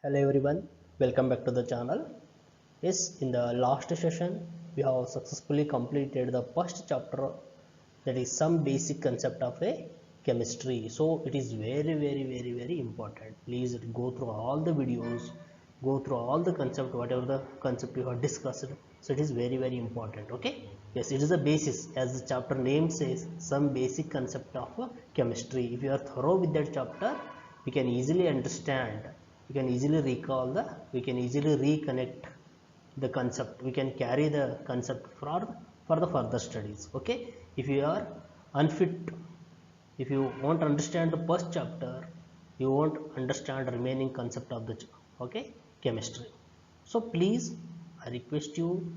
Hello everyone, welcome back to the channel. Yes, in the last session we have successfully completed the first chapter, that is some basic concept of a chemistry. So it is very important. Please go through all the videos, go through all the concept, whatever the concept you have discussed. So it is very important. Okay, yes, it is a basis, as the chapter name says, some basic concept of chemistry. If you are thorough with that chapter, we can easily understand, we can easily recall we can easily reconnect the concept, we can carry the concept for the further studies. Okay, if you are unfit, if you won't understand the first chapter, you won't understand the remaining concept of the okay chemistry. So please, I request you,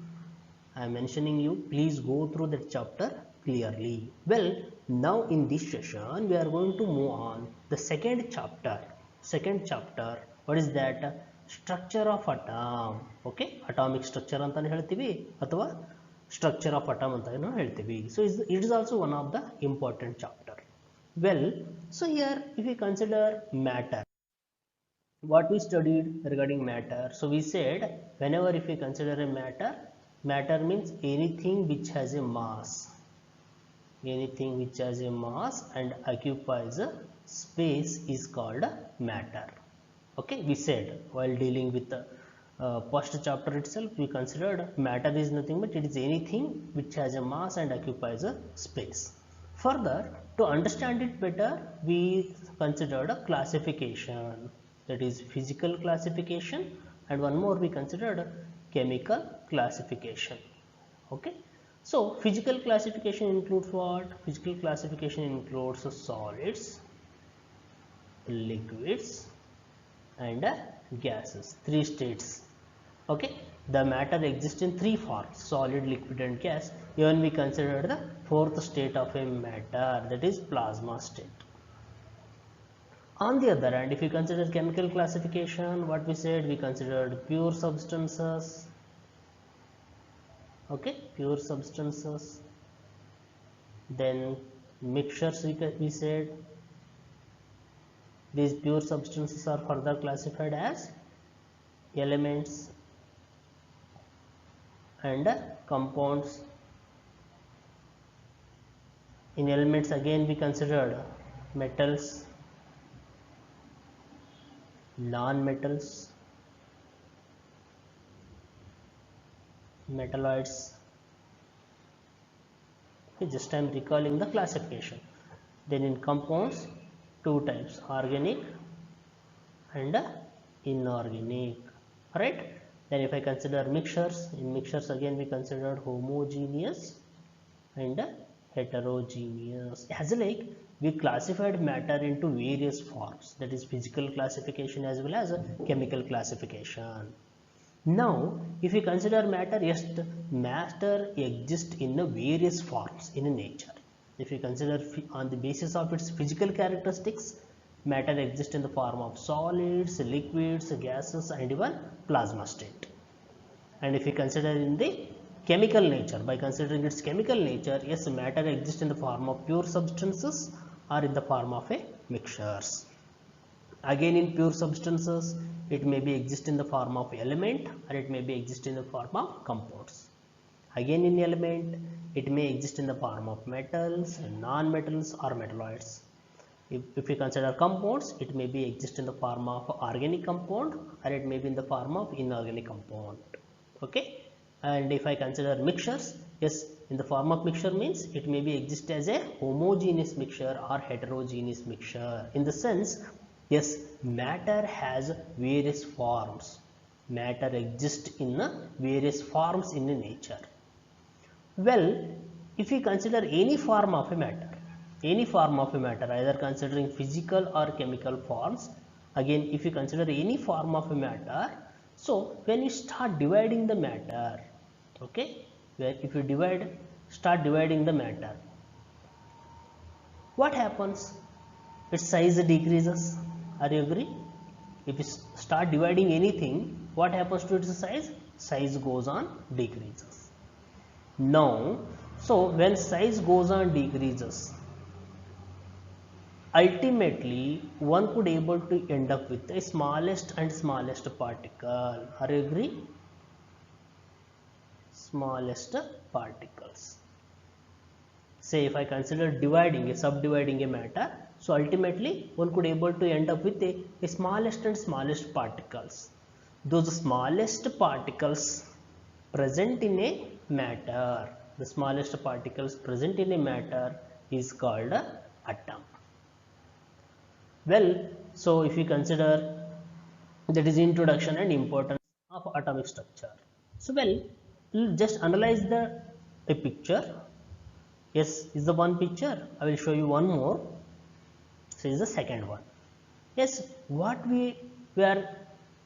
I am mentioning you, please go through that chapter clearly. Well, now in this session we are going to move on the second chapter. What is that? Structure of atom. Okay, atomic structure ಅಂತಾನೆ ಹೇಳ್ತೀವಿ ಅಥವಾ structure of atom ಅಂತಾನು ಹೇಳ್ತೀವಿ. So it is also one of the important chapter. Well, so here if we consider matter, what we studied regarding matter. So we said, whenever if we consider a matter means anything which has a mass, anything which has a mass and occupies a space is called matter. Okay, we said while dealing with the first chapter itself, we considered matter is nothing but it is anything which has a mass and occupies a space. Further, to understand it better, we considered a classification, that is physical classification, and one more we considered chemical classification. Okay, so physical classification includes what? Physical classification includes solids, liquids and gases, three states. Okay, the matter exists in three forms: solid, liquid and gas. Even we considered the fourth state of a matter, that is plasma state. On the other hand, if we consider chemical classification, what we said, we considered pure substances. Okay, pure substances, then mixtures. We said these pure substances are further classified as elements and compounds. In elements again we considered metals, non-metals, metalloids. Okay, just I am recalling the classification. Then in compounds, two types, organic and inorganic. Right? Then if I consider mixtures, in mixtures again we considered homogeneous and heterogeneous. As like we classified matter into various forms, that is physical classification as well as chemical classification. Now if we consider matter, yes, matter exists in various forms in nature. If we consider on the basis of its physical characteristics, matter exists in the form of solids, liquids, gases and even plasma state. And if we consider in the chemical nature, by considering its chemical nature, yes, matter exists in the form of pure substances or in the form of a mixtures. Again, in pure substances, it may be exist in the form of element or it may be exist in the form of compounds. Again, in element, it may exist in the form of metals, non-metals or metalloids. If we consider compounds, it may be exist in the form of organic compound or it may be in the form of inorganic compound. Okay, and if I consider mixtures, yes, in the form of mixture means it may be exist as a homogeneous mixture or heterogeneous mixture. In the sense, yes, matter has various forms. Matter exists in various forms in nature. Well, if we consider any form of a matter, either considering physical or chemical forms, again if you consider any form of a matter, so when you start dividing the matter, okay, where if you start dividing the matter, what happens? Its size decreases. Are you agree? If you start dividing anything, what happens to its size? Size goes on decreases. Now, so when size goes on decreases, ultimately one could able to end up with a smallest and smallest particle. Are you agree? Smallest particles. Say if I consider dividing a subdividing a matter, so ultimately one could able to end up with a smallest and smallest particles. Those smallest particles present in a matter, the smallest particles present in a matter is called a atom. Well, so if you consider, that is introduction and importance of atomic structure. So well, just analyze a picture. Yes, is the one picture. I will show you one more. So is the second one. Yes, what we are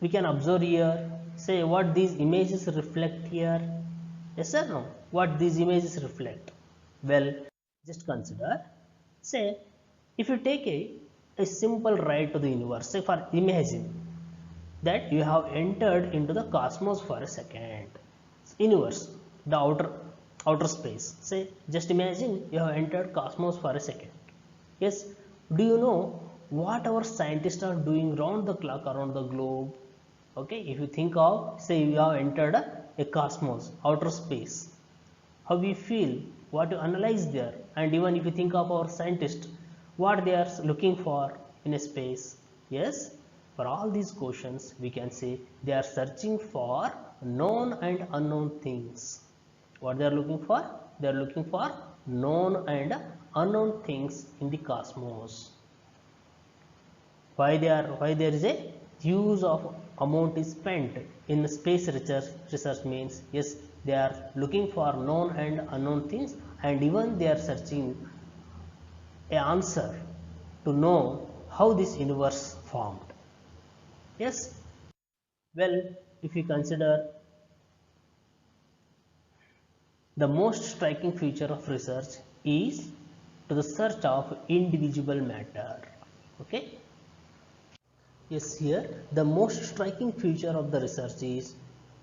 we can observe here. Say what these images reflect here. Yes or no? What these images reflect? Well, just consider. Say if you take a simple ride to the universe. Say for imagine that you have entered into the cosmos for a second. Universe, the outer space. Say just imagine you have entered cosmos for a second. Yes, do you know what our scientists are doing round the clock around the globe? Okay, if you think of, say you have entered a cosmos, outer space, how we feel, what you analyze there, and even if you think of our scientists, what they are looking for in a space. Yes, for all these questions we can say they are searching for known and unknown things. What they are looking for? They are looking for known and unknown things in the cosmos. Why there is a use of amount is spent in space research means, yes, they are looking for known and unknown things, and even they are searching a answer to know how this universe formed. Yes, well, if you consider, the most striking feature of research is to the search of indivisible matter. Okay. Yes, here the most striking feature of the research is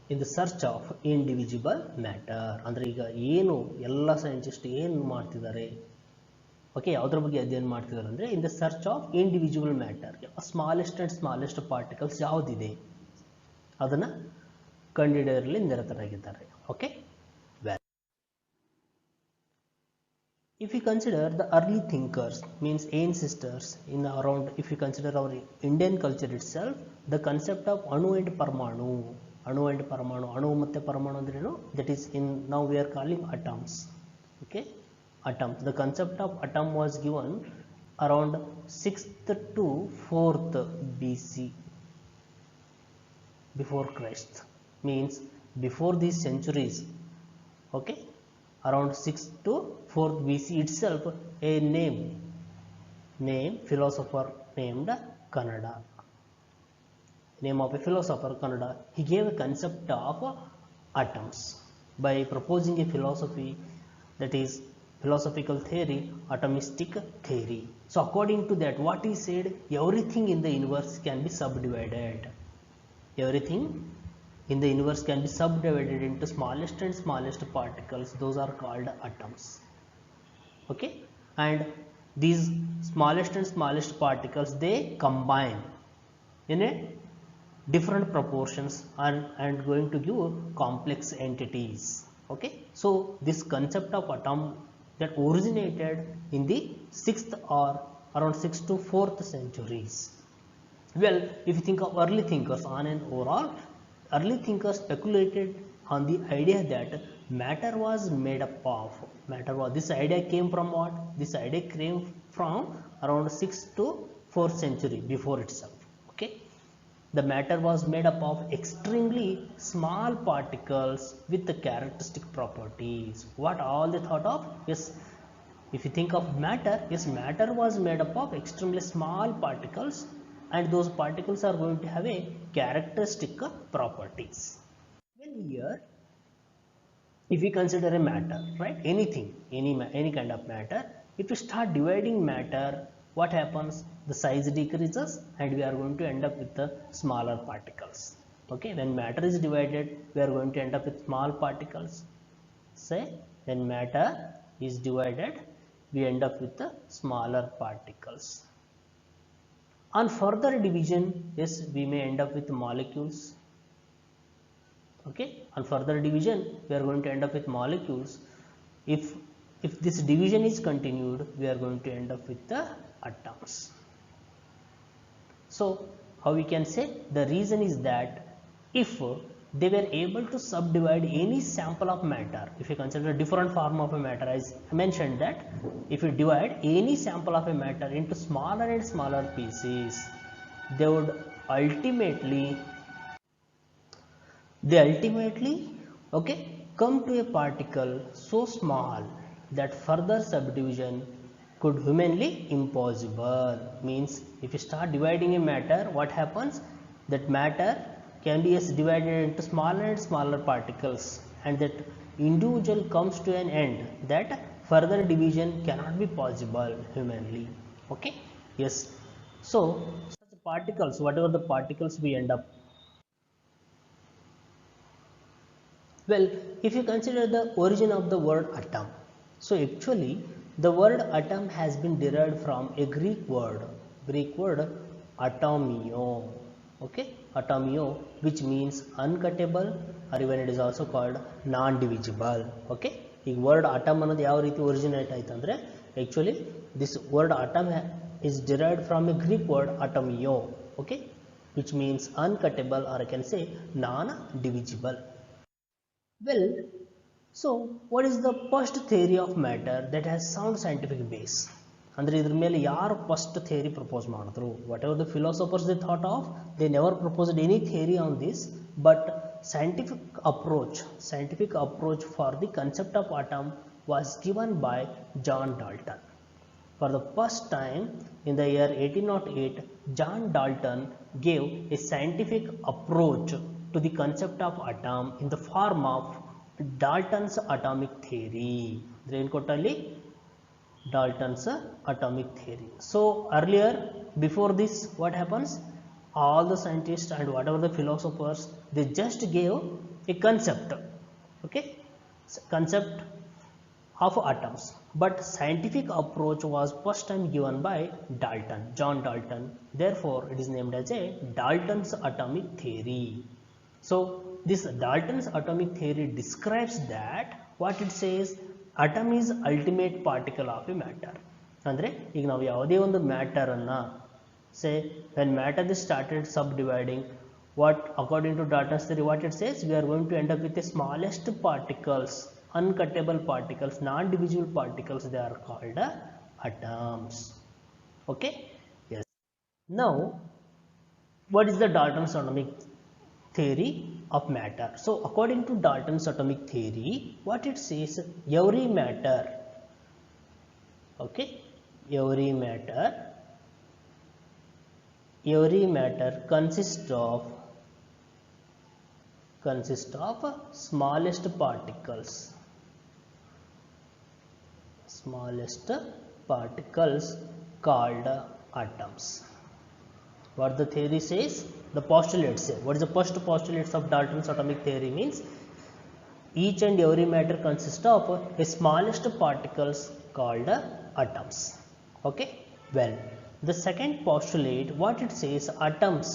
in the search of indivisible matter. ಅಂದರೆ ಈಗ ಏನು ಎಲ್ಲ scientist ಏನು ಮಾಡ್ತಿದ್ದಾರೆ, okay, ಯಾವುದ್ರ ಬಗ್ಗೆ ಅಧ್ಯಯನ ಮಾಡ್ತಿದ್ದಾರೆ ಅಂದರೆ in the search of individual matter, smallest and smallest particles ಯಾವುದಿದೆ ಅದನ್ನು ಕಂಡುಹಿಡಿಯಲು ನಿರತರಾಗಿದ್ದಾರೆ. Okay, if we consider the early thinkers, means ancestors in around, if we consider our Indian culture itself, the concept of anu and parmanu, anu ಮತ್ತೆ ಪರಮಾಣು ಅಂದ್ರೆ ಏನು, that is in now we are calling atoms. Okay, atoms, the concept of atom was given around 6th to 4th BC, before Christ, means before these centuries. Okay, around 6th to 4th BC itself, a name philosopher named Kannada, name of a philosopher Kannada, he gave a concept of atoms by proposing a philosophy, that is philosophical theory, atomistic theory. So according to that, what he said, everything in the universe can be subdivided, everything in the universe can be subdivided into smallest and smallest particles, those are called atoms. Okay, and these smallest and smallest particles, they combine in a different proportions and going to give complex entities. Okay, so this concept of atom that originated in the 6th or around 6th to 4th centuries. Well, if you think of early thinkers on an overall, early thinkers speculated on the idea that matter was made up of, this idea came from what? This idea came from around 6th to 4th century before itself. Okay, the matter was made up of extremely small particles with the characteristic properties. What all they thought of? Yes, if you think of matter, yes, matter was made up of extremely small particles, and those particles are going to have a characteristic properties. Well, here if we consider a matter, right, anything, any kind of matter, if we start dividing matter, what happens? The size decreases and we are going to end up with the smaller particles. Okay, when matter is divided, we are going to end up with small particles. Say when matter is divided, we end up with the smaller particles. On further division, yes, we may end up with molecules. Okay, on further division we are going to end up with molecules. If this division is continued, we are going to end up with the atoms. So how we can say? The reason is that if they were able to subdivide any sample of matter, if you consider a different form of a matter, as I mentioned that if you divide any sample of a matter into smaller and smaller pieces, they would ultimately okay, come to a particle so small that further subdivision could humanly impossible. Means if you start dividing a matter, what happens? That matter can be divided into smaller and smaller particles, and that individual comes to an end that further division cannot be possible humanly. Okay, yes. So such particles, whatever the particles we end up, well, if you consider the origin of the word atom, so actually the word atom has been derived from a Greek word atomio, okay, atomio, which means uncuttable, or even it is also called non-divisible. Okay, ಈ word atom ಅನ್ನೋದು ಯಾವ ರೀತಿ originate ಆಯ್ತು ಅಂದ್ರೆ, actually this word atom is derived from a Greek word atomio, okay, which means uncuttable, or I can say non-divisible. Well, so what is the first theory of matter that has sound scientific base? ಅಂದರೆ ಇದ್ರ ಮೇಲೆ ಯಾರು first theory propose ಮಾಡಿದ್ರು? What ever the philosophers they thought of, they never proposed any theory on this, but scientific approach for the concept of atom was given by John Dalton. For the first time in the year 1808, John Dalton gave a scientific approach to the concept of atom in the form of Dalton's atomic theory. Dalton's atomic theory. So earlier, before this, what happens? All the scientists and whatever the philosophers, they just gave a concept, okay, concept of atoms, but scientific approach was first time given by Dalton, John Dalton. Therefore it is named as a Dalton's atomic theory. So this Dalton's atomic theory describes that what it says, atom is ultimate particle of a matter. ಅಂದ್ರೆ ಈಗ ನಾವು ಯಾವುದೇ ಒಂದು matter ಅನ್ನ, say when matter is started subdividing, what according to Dalton's theory, what it says, we are going to end up with the smallest particles, uncuttable particles, non-divisible particles, they are called atoms. Okay, yes. Now what is the Dalton's atomic theory of matter? So according to Dalton's atomic theory, what it says, every matter, okay, every matter consists of smallest particles called atoms. What the theory says, the postulates say, what is the first postulates of Dalton's atomic theory means, each and every matter consists of a smallest particles called atoms. Okay, well, the second postulate, what it says, atoms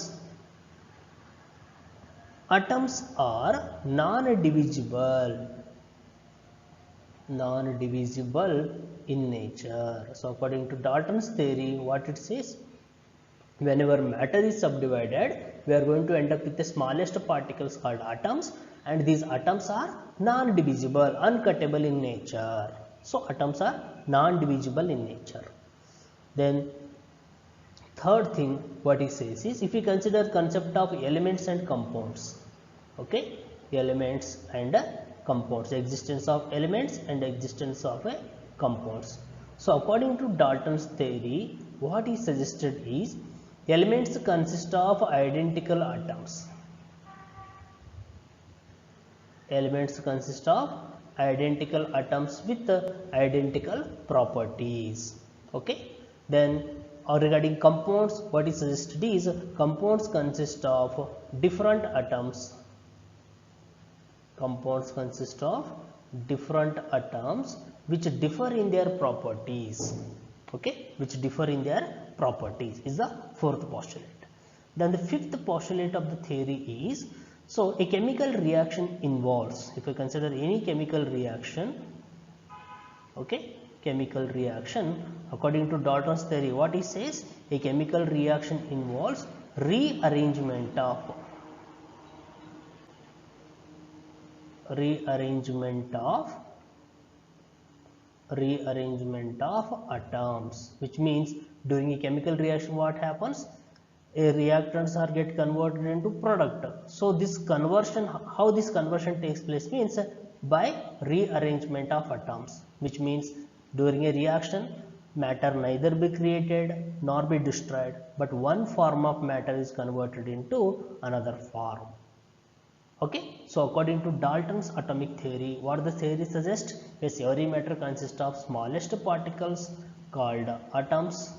are non-divisible in nature. So according to Dalton's theory, what it says, whenever matter is subdivided, we are going to end up with the smallest particles called atoms, and these atoms are non-divisible, uncuttable in nature. So atoms are non-divisible in nature. Then third thing what he says is, if we consider concept of elements and compounds, okay, elements and compounds, existence of elements and existence of compounds. So according to Dalton's theory, what he suggested is, elements consist of identical atoms. Elements consist of identical atoms with identical properties. Okay, then regarding compounds, what is suggested is, compounds consist of different atoms. Compounds consist of different atoms which differ in their properties. Okay, which differ in their properties is the fourth postulate. Then the fifth postulate of the theory is, so a chemical reaction involves, if you consider any chemical reaction, okay, chemical reaction, according to Dalton's theory, what he says, a chemical reaction involves rearrangement of atoms, which means during a chemical reaction what happens, a reactants are get converted into product. So this conversion, how this conversion takes place means by rearrangement of atoms, which means during a reaction matter neither be created nor be destroyed, but one form of matter is converted into another form. Okay, so according to Dalton's atomic theory, what the theory suggests is every matter consists of smallest particles called atoms,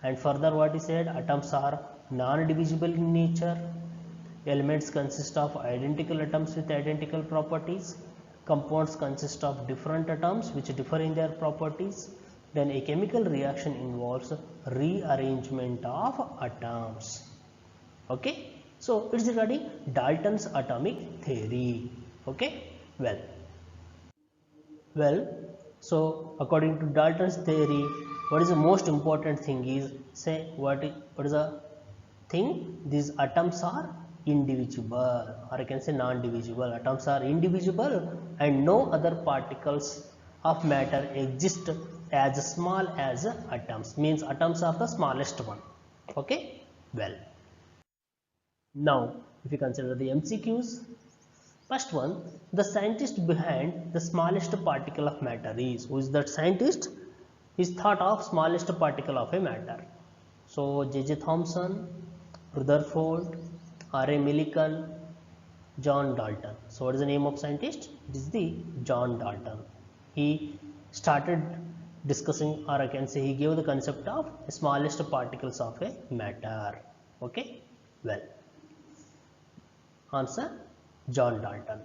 and further what he said, atoms are non-divisible in nature, elements consist of identical atoms with identical properties, compounds consist of different atoms which differ in their properties, then a chemical reaction involves rearrangement of atoms. Okay. So it's regarding Dalton's atomic theory. Okay, well, so according to Dalton's theory, what is the most important thing is, say what is the thing? These atoms are indivisible, or I can say non-divisible. Atoms are indivisible and no other particles of matter exist as small as atoms. Means atoms are the smallest one. Okay, well. Now, if you consider the MCQs, first one, the scientist behind the smallest particle of matter is, who is that scientist? Is thought of smallest particle of a matter. So, J.J. Thomson, Rutherford, R.A. Millikan, John Dalton. So, what is the name of scientist? It is the John Dalton. He started discussing, or I can say he gave the concept of smallest particles of a matter. Okay, well. Answer, John Dalton.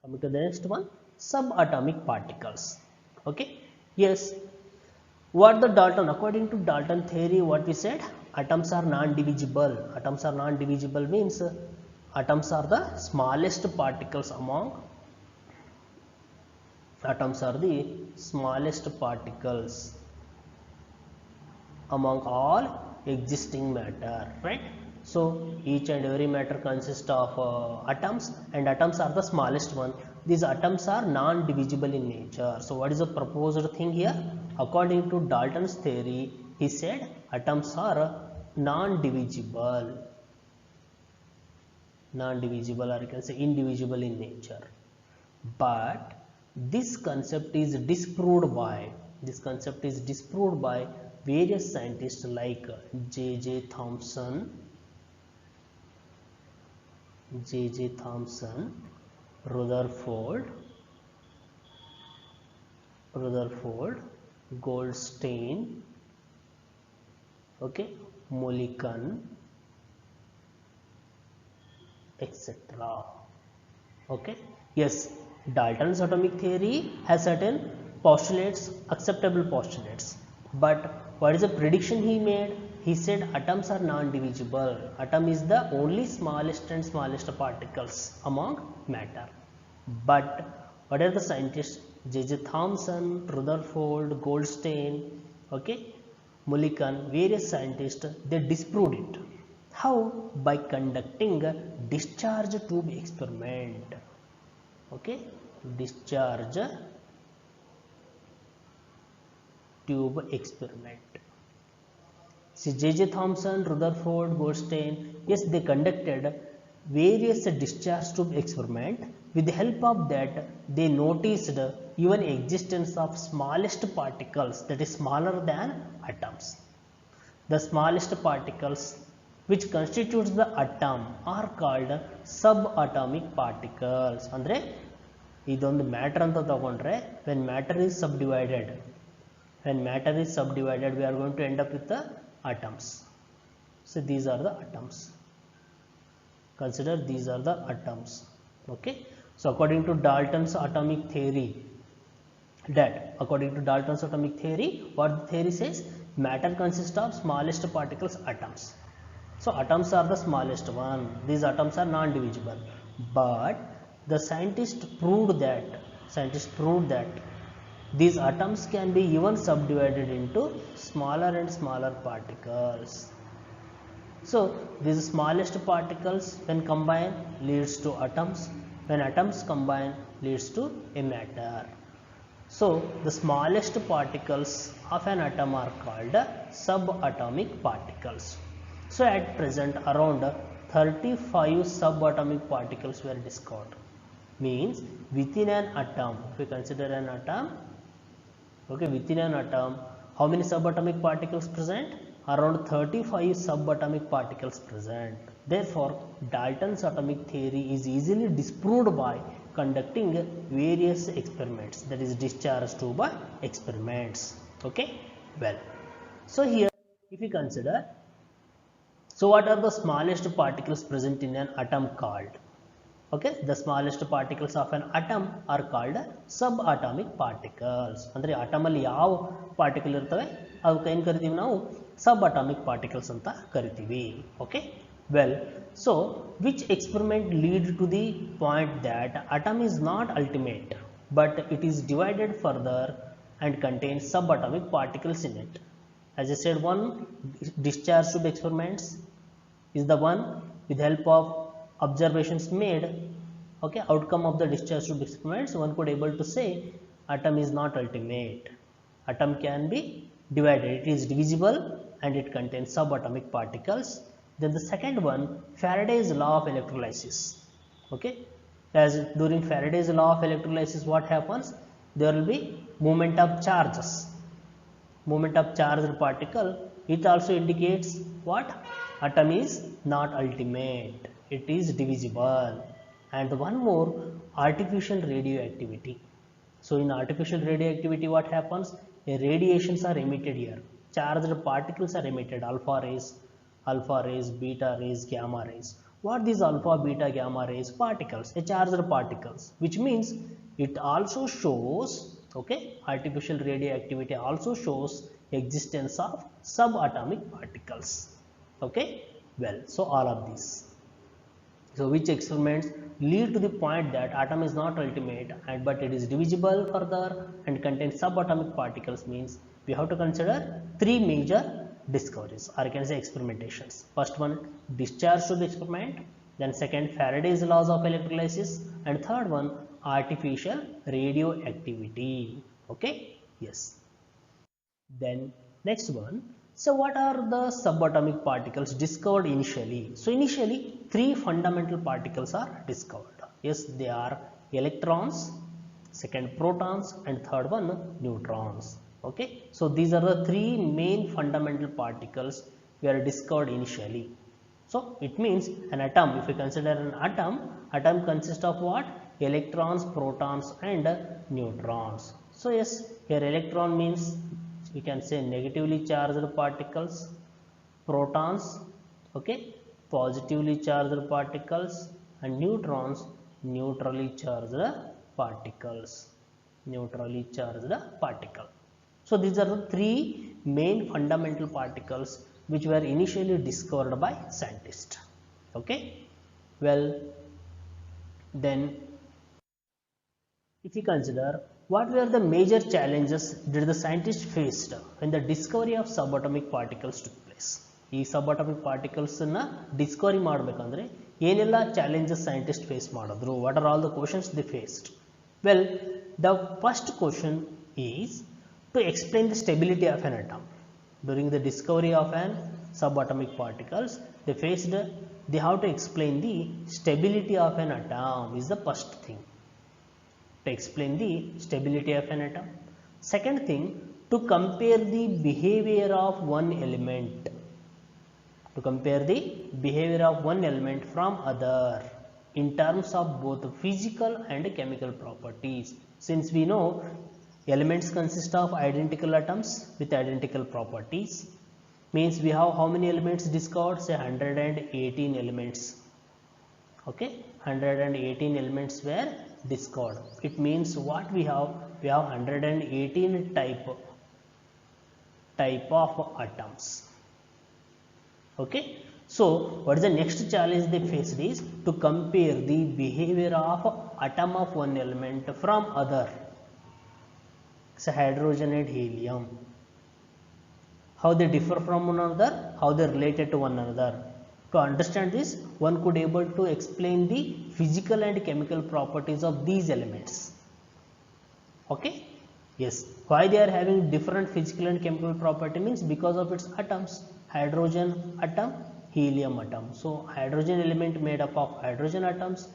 Coming to the next one, subatomic particles. Okay, yes, what the Dalton, according to Dalton theory, what we said, atoms are non-divisible. Atoms are non-divisible means atoms are the smallest particles among, atoms are the smallest particles among all existing matter, right? So each and every matter consists of atoms, and atoms are the smallest one. These atoms are non-divisible in nature. So what is the proposed thing here? According to Dalton's theory, he said atoms are non-divisible, or you can say indivisible in nature. But this concept is disproved by, various scientists like J.J. Thomson, Rutherford, Goldstein, okay, Mulliken, etc. Okay, yes, Dalton's atomic theory has certain postulates, acceptable postulates, but what is the prediction he made? He said atoms are non-divisible. Atom is the only smallest and smallest particles among matter. But what are the scientists? J.J. Thomson, Rutherford, Goldstein, okay, Mulliken, various scientists, they disproved it. How? By conducting a discharge tube experiment. Okay, discharge tube experiment. See, J.J. Thomson, Rutherford, Goldstein, yes, they conducted various discharge tube experiment. With the help of that, they noticed even existence of smallest particles, that is smaller than atoms. The smallest particles which constitutes the atom are called subatomic particles. Andre idondu matter anta tagondre, when matter is subdivided, we are going to end up with the atoms. So these are the atoms. Consider these are the atoms. Okay. So according to Dalton's atomic theory, what the theory says, matter consists of smallest particles, atoms. So atoms are the smallest one. These atoms are non-divisible. But the scientists proved that these atoms can be even subdivided into smaller and smaller particles. So these smallest particles when combined leads to atoms. When atoms combine leads to a matter. So the smallest particles of an atom are called subatomic particles. So at present around 35 subatomic particles were discovered. Means within an atom, if we consider an atom, okay, within an atom, how many subatomic particles present? Around 35 subatomic particles present. Therefore, Dalton's atomic theory is easily disproved by conducting various experiments, that is discharge tube experiments. Okay, well, so here if we consider, so what are the smallest particles present in an atom called? Okay, the smallest particles of an atom are called subatomic particles. ಅಂದ್ರೆ atom ಅಲ್ಲಿ ಯಾವ particle ಇರ್ತವೆ ಅದಕ್ಕೆ ಏನು ಕರಿತೀವಿ ನಾವು subatomic particles ಅಂತ ಕರಿತೀವಿ. Okay, well, so which experiment lead to the point that atom is not ultimate but it is divided further and contains subatomic particles in it? As I said, one discharge tube experiments is the one with help of observations made. Okay, outcome of the discharge tube experiments, one could able to say atom is not ultimate. Atom can be divided, it is divisible and it contains subatomic particles. Then the second one, Faraday's law of electrolysis. Okay, as during Faraday's law of electrolysis, what happens? There will be movement of charges, movement of charged particle. It also indicates what? Atom is not ultimate, it is divisible. And one more, artificial radioactivity. So in artificial radioactivity, what happens? Radiations are emitted here, charged particles are emitted, alpha rays, beta rays, gamma rays. What these alpha, beta, gamma rays? Particles, a charged particles, which means it also shows, okay, artificial radioactivity also shows existence of subatomic particles. Okay, well, so all of these. So which experiments lead to the point that atom is not ultimate and but it is divisible further and contains subatomic particles? Means we have to consider three major discoveries, or you can say experimentations. First one, discharge tube experiment. Then second, Faraday's laws of electrolysis. And third one, artificial radioactivity. Okay, yes. Then next one, so what are the subatomic particles discovered initially? So initially three fundamental particles are discovered. Yes, they are electrons, second protons, and third one neutrons. Okay, so these are the three main fundamental particles were discovered initially. So it means an atom, if we consider an atom consists of what? Electrons, protons, and neutrons. So yes, here electron means we can say negatively charged particles, protons, okay, positively charged particles, and neutrons, neutrally charged particles, neutrally charged particle. So these are the three main fundamental particles which were initially discovered by scientists. Okay, well, then if we consider, what were the major challenges did the scientists faced when the discovery of subatomic particles took place? ಈ subatomic particles ಅನ್ನು Discovery ಮಾಡಬೇಕಂದ್ರೆ ಏನೆಲ್ಲ challenges scientists face ಮಾಡಿದ್ರು? What are all the questions they faced? Well, the first question is to explain the stability of an atom. During the discovery of an subatomic particles, they have to explain the stability of an atom is the first thing. To explain the stability of an atom. Second thing, to compare the behavior of one element. To compare the behavior of one element from other in terms of both physical and chemical properties. Since we know elements consist of identical atoms with identical properties, means we have how many elements discovered? Say 118 elements. Okay, 118 elements were discovered. It means what we have? We have 118 type type of atoms. Okay, so what is the next challenge they faced is to compare the behavior of atom of one element from other. So hydrogen and helium, how they differ from one another, how they are related to one another. To understand this, one could able to explain the physical and chemical properties of these elements. Okay, yes, why they are having different physical and chemical property means because of its atoms. Hydrogen atom, helium atom. So hydrogen element made up of hydrogen atoms,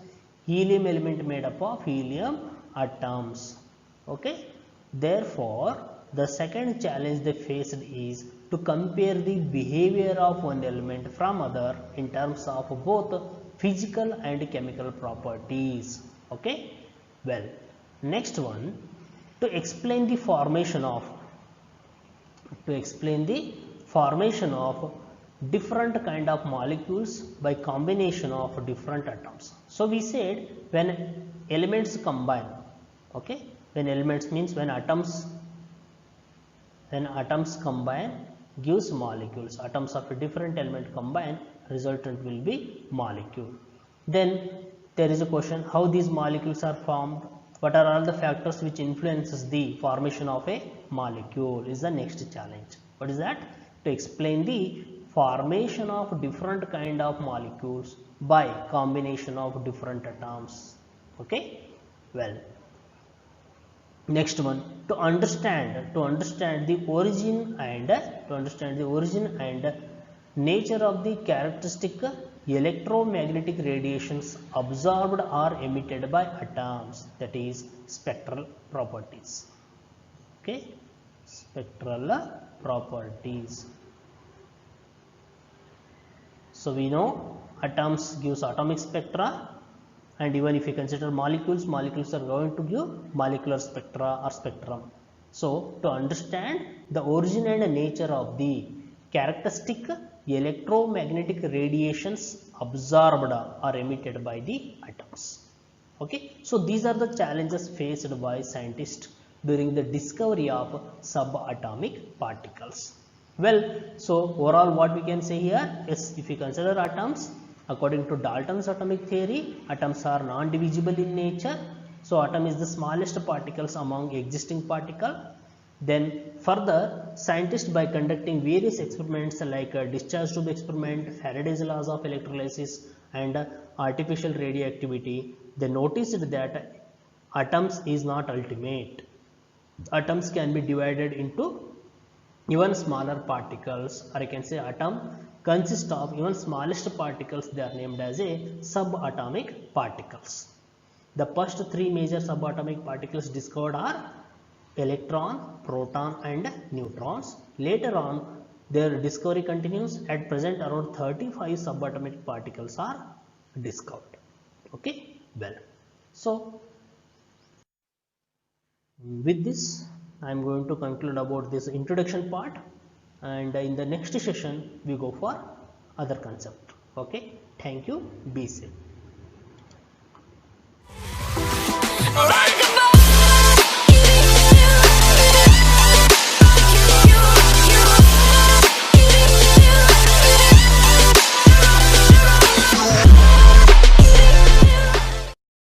helium element made up of helium atoms. Okay, therefore the second challenge they faced is to compare the behavior of one element from other in terms of both physical and chemical properties. Okay, well, next one, to explain the formation of different kind of molecules by combination of different atoms. So we said when elements combine, okay, when elements means when atoms combine gives molecules. Atoms of a different element combine, resultant will be molecule. Then there is a question, how these molecules are formed, what are all the factors which influences the formation of a molecule is the next challenge. What is that? To explain the formation of different kind of molecules by combination of different atoms. Okay, well, next one, to understand the origin and nature of the characteristic electromagnetic radiations absorbed or emitted by atoms, that is spectral properties. Okay, spectral properties. So we know atoms gives atomic spectra, and even if you consider molecules are going to give molecular spectra or spectrum. So to understand the origin and nature of the characteristic electromagnetic radiations absorbed or emitted by the atoms. Okay, so these are the challenges faced by scientists during the discovery of subatomic particles. Well, so overall what we can say here is, if we consider atoms, according to Dalton's atomic theory, atoms are non-divisible in nature. So atom is the smallest particles among existing particle. Then further, scientists by conducting various experiments like discharge tube experiment, Faraday's laws of electrolysis and artificial radioactivity, they noticed that atoms is not ultimate. Atoms can be divided into even smaller particles, or I can say atom consists of even smallest particles. They are named as a subatomic particles. The first three major subatomic particles discovered are electron, proton and neutrons. Later on their discovery continues. At present around 35 subatomic particles are discovered. Okay, well, so with this I am going to conclude about this introduction part, and in the next session we go for other concept. Okay, thank you, be safe.